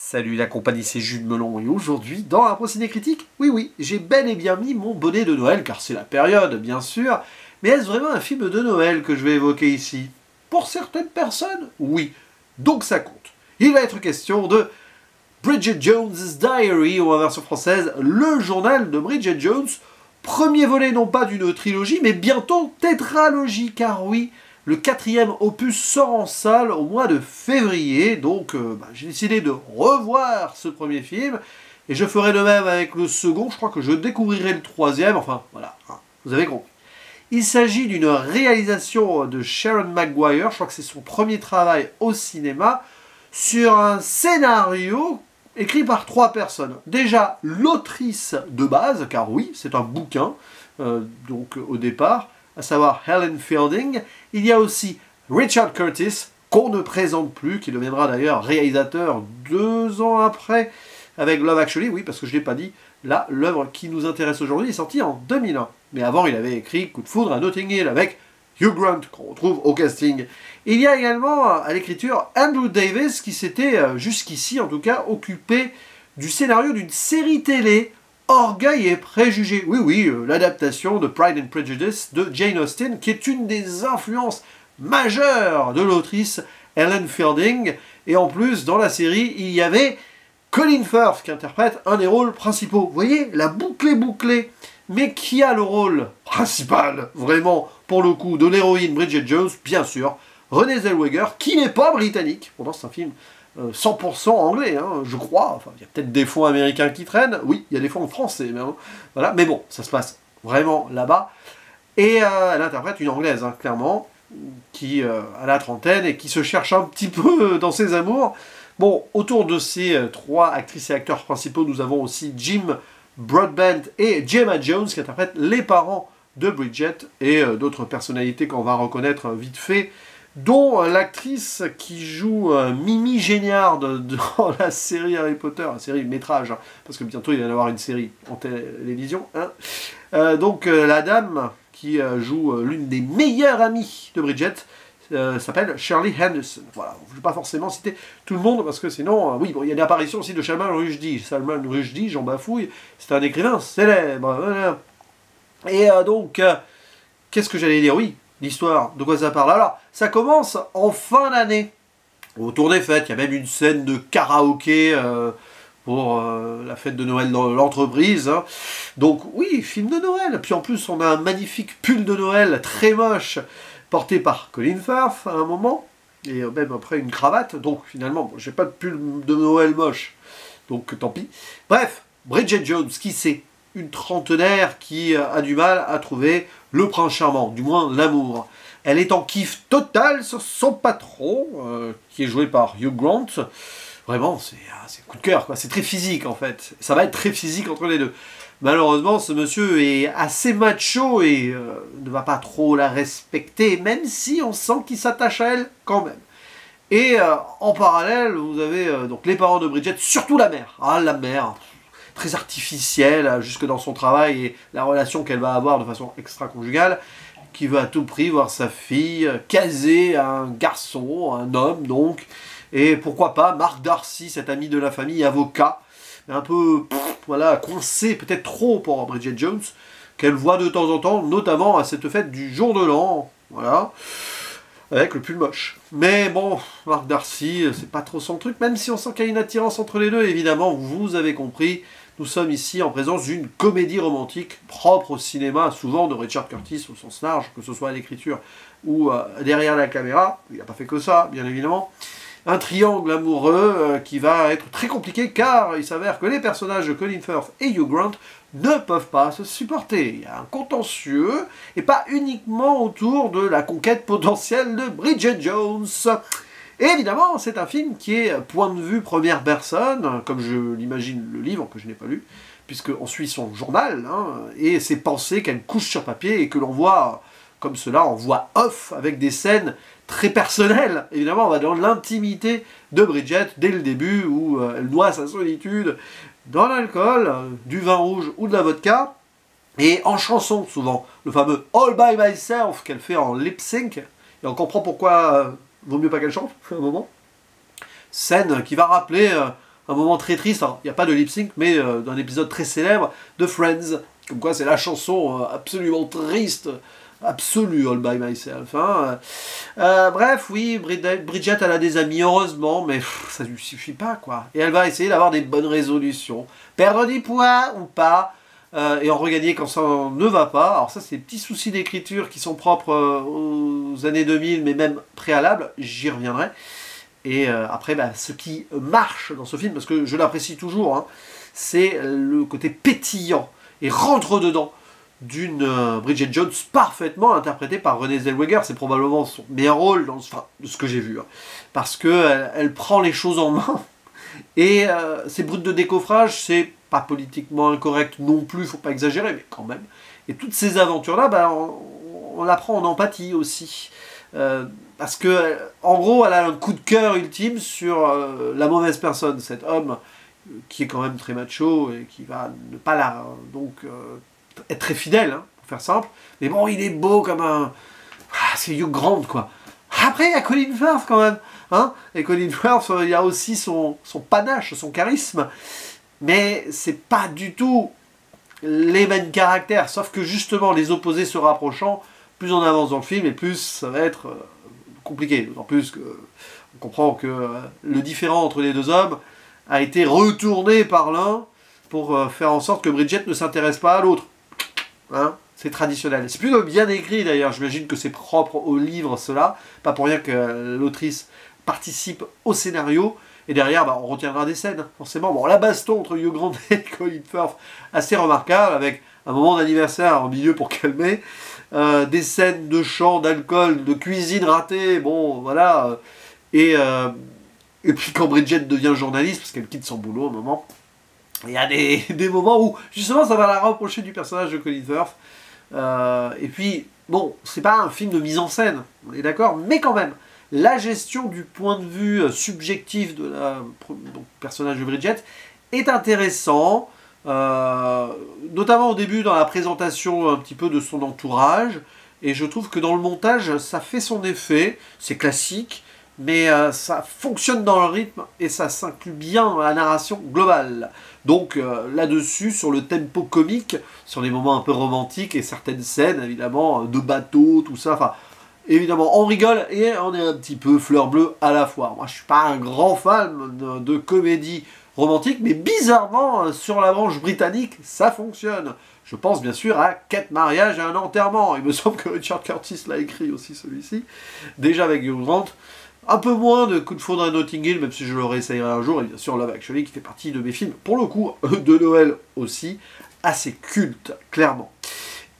Salut la compagnie, c'est Jules Melon et aujourd'hui, dans un procédé critique, oui, j'ai bel et bien mis mon bonnet de Noël, car c'est la période, bien sûr, mais est-ce vraiment un film de Noël que je vais évoquer ici? Pour certaines personnes, oui, donc ça compte. Il va être question de Bridget Jones's Diary, ou en version française, le journal de Bridget Jones, premier volet non pas d'une trilogie, mais bientôt tétralogie, car oui, le 4e opus sort en salle au mois de février, donc j'ai décidé de revoir ce premier film, et je ferai de même avec le second, je crois que je découvrirai le 3e, enfin voilà, vous avez compris. Il s'agit d'une réalisation de Sharon Maguire, je crois que c'est son premier travail au cinéma, sur un scénario écrit par 3 personnes. Déjà, l'autrice de base, car oui, c'est un bouquin, donc au départ, à savoir Helen Fielding. Il y a aussi Richard Curtis, qu'on ne présente plus, qui deviendra d'ailleurs réalisateur 2 ans après, avec Love Actually, oui, parce que je ne l'ai pas dit, là, l'œuvre qui nous intéresse aujourd'hui est sortie en 2001. Mais avant, il avait écrit Coup de foudre à Notting Hill, avec Hugh Grant, qu'on retrouve au casting. Il y a également à l'écriture Andrew Davis, qui s'était, jusqu'ici en tout cas, occupé du scénario d'une série télé, Orgueil et Préjugés. Oui, l'adaptation de Pride and Prejudice de Jane Austen, qui est une des influences majeures de l'autrice Helen Fielding. Et en plus, dans la série, il y avait Colin Firth, qui interprète un des rôles principaux. Vous voyez, la boucle est bouclée. Mais qui a le rôle principal, vraiment, pour le coup, de l'héroïne Bridget Jones? Bien sûr, Renée Zellweger, qui n'est pas britannique. Pourtant, c'est un film 100% anglais, hein, je crois. Enfin, il y a peut-être des fonds américains qui traînent. Oui, il y a des fonds français. Mais, voilà. Mais bon, ça se passe vraiment là-bas. Et elle interprète une anglaise, hein, clairement, qui a la trentaine et qui se cherche un petit peu dans ses amours. Bon, autour de ces 3 actrices et acteurs principaux, nous avons aussi Jim Broadbent et Gemma Jones qui interprètent les parents de Bridget et d'autres personnalités qu'on va reconnaître vite fait, dont l'actrice qui joue Mimi Géniard dans la série Harry Potter, la série métrage, hein, parce que bientôt il va y en avoir une série en télévision. Hein. Donc la dame qui joue l'une des meilleures amies de Bridget s'appelle Shirley Henderson. Voilà, je ne vais pas forcément citer tout le monde, parce que sinon, oui, bon, il y a l'apparition aussi de Salman Rushdie. Salman Rushdie, j'en bafouille, c'est un écrivain célèbre. Voilà. Et donc, qu'est-ce que j'allais dire? Oui, l'histoire, de quoi ça parle? Alors, ça commence en fin d'année, autour des fêtes. Il y a même une scène de karaoké pour la fête de Noël dans l'entreprise. Hein. Donc, oui, film de Noël. Puis en plus, on a un magnifique pull de Noël, très moche, porté par Colin Firth à un moment, et même après une cravate, donc finalement, bon, j'ai pas de pull de Noël moche, donc tant pis. Bref, Bridget Jones, qui c'est? Une trentenaire qui a du mal à trouver le prince charmant, du moins l'amour. Elle est en kiff total sur son patron, qui est joué par Hugh Grant. Vraiment, c'est coup de cœur, quoi. C'est très physique en fait. Ça va être très physique entre les deux. Malheureusement, ce monsieur est assez macho et ne va pas trop la respecter, même si on sent qu'il s'attache à elle quand même. Et en parallèle, vous avez donc les parents de Bridget, surtout la mère. Ah, la mère, très artificielle, jusque dans son travail et la relation qu'elle va avoir de façon extra-conjugale, qui veut à tout prix voir sa fille casée à un garçon, un homme donc. Et pourquoi pas Mark Darcy, cet ami de la famille, avocat, un peu voilà, coincé, peut-être trop pour Bridget Jones, qu'elle voit de temps en temps, notamment à cette fête du jour de l'an, voilà, avec le pull moche. Mais bon, Mark Darcy, c'est pas trop son truc, même si on sent qu'il y a une attirance entre les deux, évidemment, vous avez compris, nous sommes ici en présence d'une comédie romantique propre au cinéma, souvent de Richard Curtis au sens large, que ce soit à l'écriture ou derrière la caméra, il n'a pas fait que ça, bien évidemment. Un triangle amoureux qui va être très compliqué car il s'avère que les personnages de Colin Firth et Hugh Grant ne peuvent pas se supporter. Il y a un contentieux et pas uniquement autour de la conquête potentielle de Bridget Jones. Et évidemment, c'est un film qui est point de vue première personne, comme je l'imagine le livre que je n'ai pas lu, puisqu'on suit son journal hein, et ses pensées qu'elle couche sur papier et que l'on voit comme cela en voix off avec des scènes très personnel. Évidemment, on va dans l'intimité de Bridget dès le début où elle noie sa solitude dans l'alcool, du vin rouge ou de la vodka, et en chanson souvent, le fameux All By Myself qu'elle fait en lip sync, et on comprend pourquoi vaut mieux pas qu'elle chante à un moment. Scène qui va rappeler un moment très triste, il n'y a pas de lip sync, mais d'un épisode très célèbre de Friends, comme quoi c'est la chanson absolument triste, absolue All By Myself. Hein. Bref, oui, Bridget, elle a des amis, heureusement, mais ça ne lui suffit pas, quoi. Et elle va essayer d'avoir des bonnes résolutions. Perdre du poids ou pas, et en regagner quand ça ne va pas. Alors ça, c'est des petits soucis d'écriture qui sont propres aux années 2000, mais même préalables, j'y reviendrai. Et après, ce qui marche dans ce film, parce que je l'apprécie toujours, hein, c'est le côté pétillant et rentre-dedans d'une Bridget Jones parfaitement interprétée par Renée Zellweger. C'est probablement son meilleur rôle, de ce que j'ai vu. Hein, parce qu'elle elle prend les choses en main. Et c'est brut de décoffrage, c'est pas politiquement incorrect non plus, faut pas exagérer, mais quand même. Et toutes ces aventures-là, on la prend en empathie aussi. Parce que, en gros, elle a un coup de cœur ultime sur la mauvaise personne, cet homme qui est quand même très macho et qui va ne pas être très fidèle, hein, pour faire simple. Mais bon, il est beau comme un... c'est Hugh Grant, quoi. Après, il y a Colin Firth, quand même. Hein, et Colin Firth, il y a aussi son panache, son charisme. Mais c'est pas du tout les mêmes caractères. Sauf que, justement, les opposés se rapprochant, plus on avance dans le film, et plus ça va être compliqué. D'autant plus qu'on comprend que le différent entre les deux hommes a été retourné par l'un pour faire en sorte que Bridget ne s'intéresse pas à l'autre. Hein, c'est traditionnel. C'est plutôt bien écrit d'ailleurs, j'imagine que c'est propre au livre cela, pas pour rien que l'autrice participe au scénario, et derrière on retiendra des scènes, forcément. Bon, la baston entre Hugh Grant et Colin Firth, assez remarquable, avec un moment d'anniversaire en milieu pour calmer, des scènes de chant, d'alcool, de cuisine ratée, bon voilà, et puis quand Bridget devient journaliste, parce qu'elle quitte son boulot à un moment, il y a des moments où, justement, ça va la rapprocher du personnage de Colin Firth. Et puis, bon, c'est pas un film de mise en scène, on est d'accord, mais quand même, la gestion du point de vue subjectif du personnage de Bridget est intéressant, notamment au début dans la présentation un petit peu de son entourage, et je trouve que dans le montage, ça fait son effet, c'est classique, mais ça fonctionne dans le rythme et ça s'inclut bien dans la narration globale. Donc là-dessus, sur le tempo comique, sur les moments un peu romantiques et certaines scènes, évidemment, de bateau, tout ça, enfin, évidemment, on rigole et on est un petit peu fleur bleue à la fois. Moi, je suis pas un grand fan de comédie romantique, mais bizarrement, sur la branche britannique, ça fonctionne. Je pense bien sûr à Quête, mariage et un enterrement. Il me semble que Richard Curtis l'a écrit aussi, celui-ci, déjà avec Hugh Grant. Un peu moins de Coup de foudre à Notting Hill, même si je le réessayerai un jour, et bien sûr Love Actually qui fait partie de mes films, pour le coup, de Noël aussi, assez culte, clairement.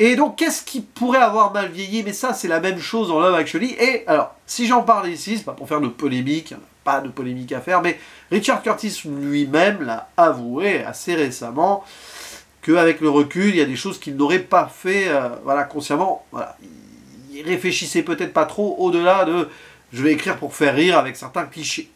Et donc, qu'est-ce qui pourrait avoir mal vieilli? Mais ça, c'est la même chose dans Love Actually. Et alors, si j'en parle ici, c'est pas pour faire de polémique, pas de polémique à faire, mais Richard Curtis lui-même l'a avoué assez récemment, qu'avec le recul, il y a des choses qu'il n'aurait pas fait, voilà, consciemment. Voilà. Il réfléchissait peut-être pas trop au-delà de... Je vais écrire pour faire rire avec certains clichés.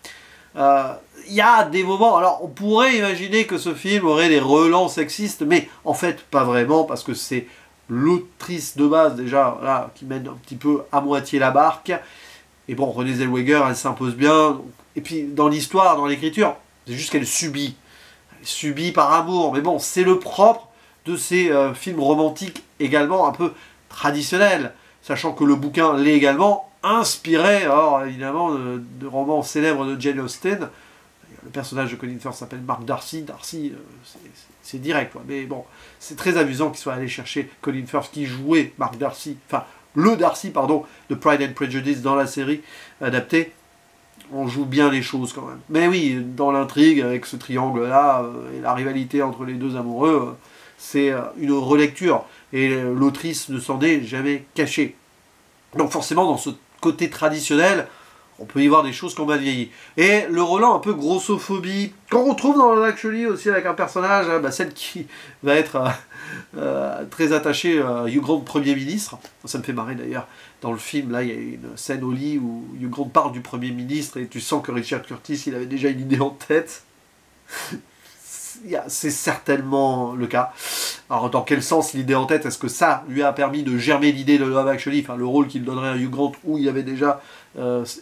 Il y a des moments... Alors, on pourrait imaginer que ce film aurait des relents sexistes, mais en fait, pas vraiment, parce que c'est l'autrice de base, déjà, là, qui mène un petit peu à moitié la barque. Et bon, Renée Zellweger, elle s'impose bien. Et puis, dans l'histoire, dans l'écriture, c'est juste qu'elle subit. Elle subit par amour. Mais bon, c'est le propre de ces films romantiques, également un peu traditionnels. Sachant que le bouquin l'est également, inspiré, alors évidemment, de romans célèbres de Jane Austen. Le personnage de Colin Firth s'appelle Mark Darcy. Darcy, c'est direct, quoi. Mais bon, c'est très amusant qu'il soit allé chercher Colin Firth qui jouait Mark Darcy, enfin, le Darcy, pardon, de Pride and Prejudice dans la série adaptée. On joue bien les choses quand même. Mais oui, dans l'intrigue, avec ce triangle-là, et la rivalité entre les deux amoureux, c'est une relecture. Et l'autrice ne s'en est jamais cachée. Donc forcément, dans ce côté traditionnel, on peut y voir des choses qui ont mal vieilli. Et le relent un peu grossophobie, qu'on retrouve dans Love Actually aussi avec un personnage, celle qui va être très attachée à Hugh Grant, Premier ministre. Ça me fait marrer d'ailleurs. Dans le film, là, il y a une scène au lit où Hugh Grant parle du Premier ministre et tu sens que Richard Curtis, il avait déjà une idée en tête. C'est certainement le cas. Alors, dans quel sens l'idée en tête? Est-ce que ça lui a permis de germer l'idée de Love Actually, enfin le rôle qu'il donnerait à Hugh Grant, où il avait déjà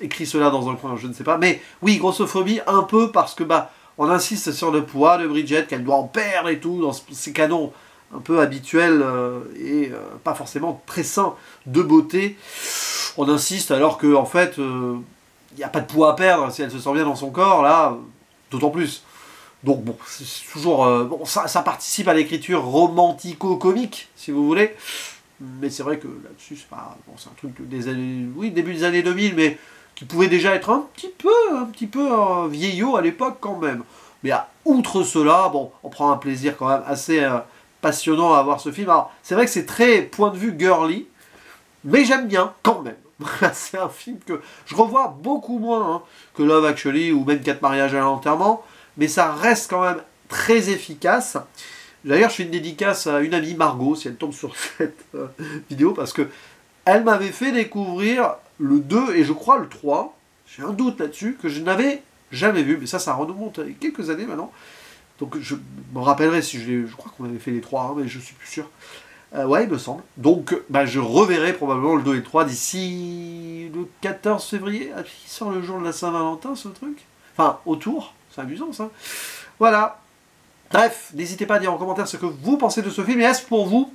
écrit cela dans un coin, je ne sais pas. Mais oui, grossophobie, un peu parce que, On insiste sur le poids de Bridget, qu'elle doit en perdre et tout, dans ces canons un peu habituels et pas forcément très sains de beauté. On insiste alors qu'en fait, il n'y a pas de poids à perdre si elle se sent bien dans son corps, là, d'autant plus. Donc bon, c'est toujours... bon, ça participe à l'écriture romantico-comique, si vous voulez. Mais c'est vrai que là-dessus, c'est pas... Bon, c'est un truc des années... Oui, début des années 2000, mais qui pouvait déjà être un petit peu vieillot à l'époque quand même. Mais outre cela, bon, on prend un plaisir quand même assez passionnant à voir ce film. Alors, c'est vrai que c'est très point de vue girly, mais j'aime bien quand même. C'est un film que je revois beaucoup moins hein, que Love Actually ou même 4 mariages à l'enterrement, mais ça reste quand même très efficace. D'ailleurs, je fais une dédicace à une amie, Margot, si elle tombe sur cette vidéo, parce que elle m'avait fait découvrir le 2 et je crois le 3, j'ai un doute là-dessus, que je n'avais jamais vu, mais ça remonte à quelques années maintenant. Donc je me rappellerai si je crois qu'on avait fait les 3, hein, mais je suis plus sûr. Ouais, il me semble. Donc, je reverrai probablement le 2 et le 3 d'ici le 14 février. Ah, il sort le jour de la Saint-Valentin, ce truc. Enfin, autour. C'est amusant, ça. Voilà. Bref, n'hésitez pas à dire en commentaire ce que vous pensez de ce film. Et est-ce pour vous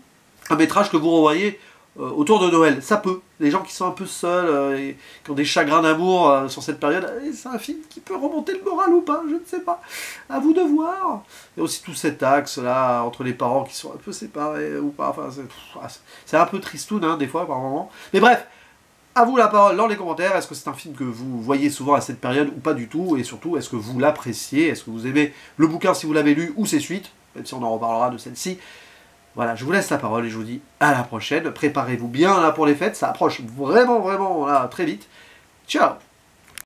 un métrage que vous revoyez autour de Noël? Ça peut. Les gens qui sont un peu seuls et qui ont des chagrins d'amour sur cette période, c'est un film qui peut remonter le moral ou pas, je ne sais pas. À vous de voir. Il y a aussi tout cet axe là entre les parents qui sont un peu séparés ou pas. Enfin, c'est un peu tristoun hein, des fois par moment. Mais bref, à vous la parole dans les commentaires. Est-ce que c'est un film que vous voyez souvent à cette période ou pas du tout? Et surtout, est-ce que vous l'appréciez? Est-ce que vous aimez le bouquin si vous l'avez lu ou ses suites? Même si on en reparlera de celle-ci. Voilà, je vous laisse la parole et je vous dis à la prochaine. Préparez-vous bien là pour les fêtes, ça approche vraiment, vraiment là, très vite. Ciao!